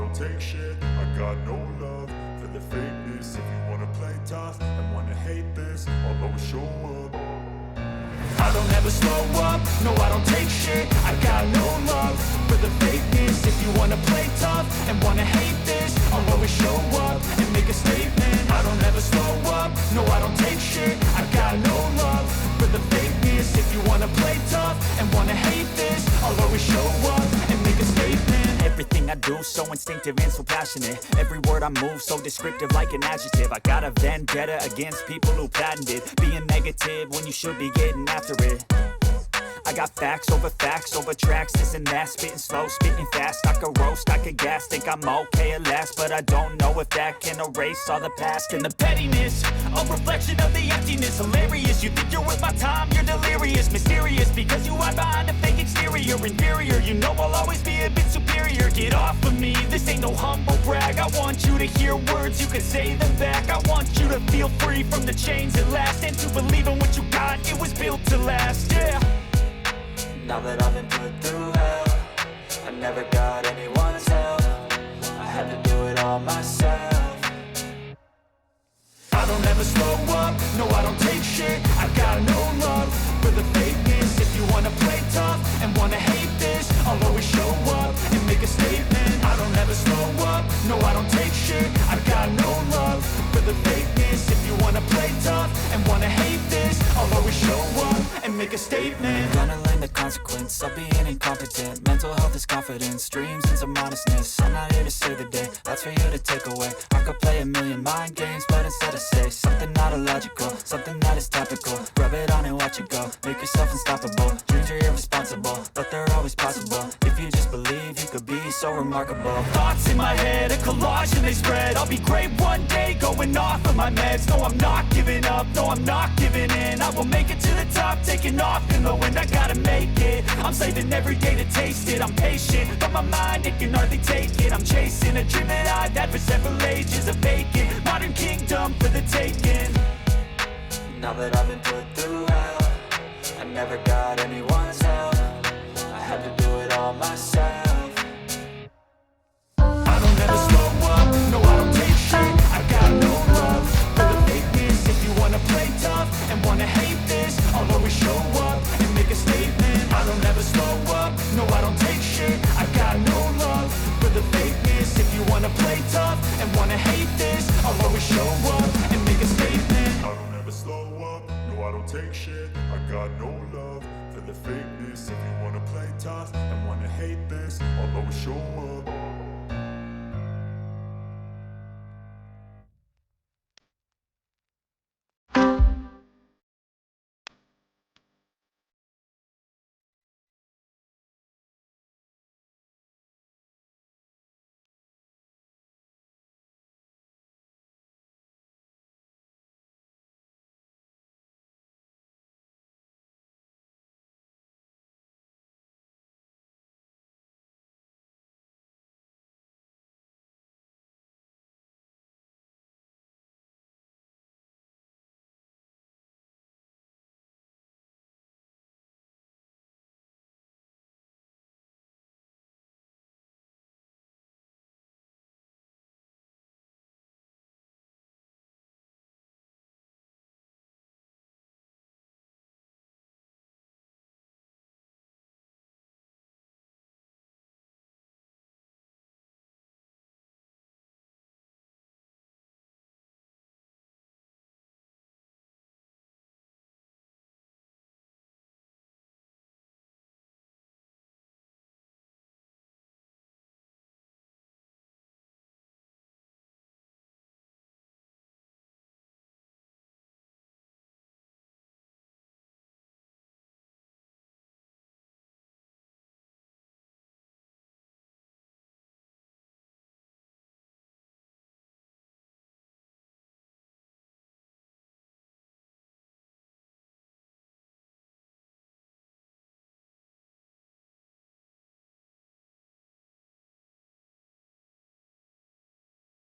don't take shit. I got no love for the fakeness. If you wanna play tough and wanna hate this, I'll always show up. I don't ever slow up, no I don't take shit. I got no love for the fakeness. If you wanna play tough and wanna hate this, I'll always show up and make a statement. I don't ever slow up, no I don't take shit. I got no love for the fakeness. If you wanna play tough and wanna hate this, I'll always show up and make a statement. Everything I do so instinctive and so passionate. Every word I move so descriptive like an adjective. I got a vendetta against people who patented being negative when you should be getting after it. I got facts over tracks, this and that. Spitting slow, spitting fast. I could roast, I could gas. Think I'm okay at last, but I don't know if that can erase all the past. And the pettiness, a reflection of the emptiness. Hilarious, you think you're worth my time, you're delirious. Mysterious, because you hide behind a fake exterior. Inferior, you know I'll always be a bit superior. Get off of me, this ain't no humble brag. I want you to hear words, you can say them back. I want you to feel free from the chains at last, and to believe in what you got, it was built to last, yeah. Now that I've been put through hell, I never got anyone's help. I had to do it all myself. I don't ever slow up, no I don't take shit. I got no love for the fakeness. If you wanna play tough and wanna hate this, I'll always show up and make a statement. I don't ever slow up, no I don't take shit. I got no love for the fakeness. If you wanna play tough and wanna hate this, I'll always show up and make a statement. Gonna learn the consequence of being incompetent. Mental health is confidence, dreams and some honestness. I'm not here to save the day, that's for you to take away. I could play a million mind games, but instead I say something not illogical, something that is topical. Rub it on and watch it go, make yourself unstoppable. Dreams are irresponsible, but they're always possible. If you just believe, you could be so remarkable. Thoughts in my head, a collage and they spread. I'll be great one day, going off of my meds. No, I'm not giving up, no, I'm not giving in. I will make it to the top, taking off in the wind. I gotta make it, I'm saving every day to taste it. I'm patient, but my mind, it can hardly take it. I'm chasing a dream that I've had for several ages. A vacant, modern kingdom for the taking. Now that I've been put through hell, I never got anyone's help. I had to do it all myself. I don't ever slow up, no I don't take shit. I got no love for the fakeness. If you wanna play tough and wanna hate this, I'll always show up and make a statement. I don't ever slow up, no I don't take shit. I got no love for the fakeness. If you wanna play tough and wanna hate this, I'll always show up and make a statement. I don't ever slow up, no I don't take shit. I got no love for the fakeness. If you wanna play tough and wanna hate this, I'll always show up.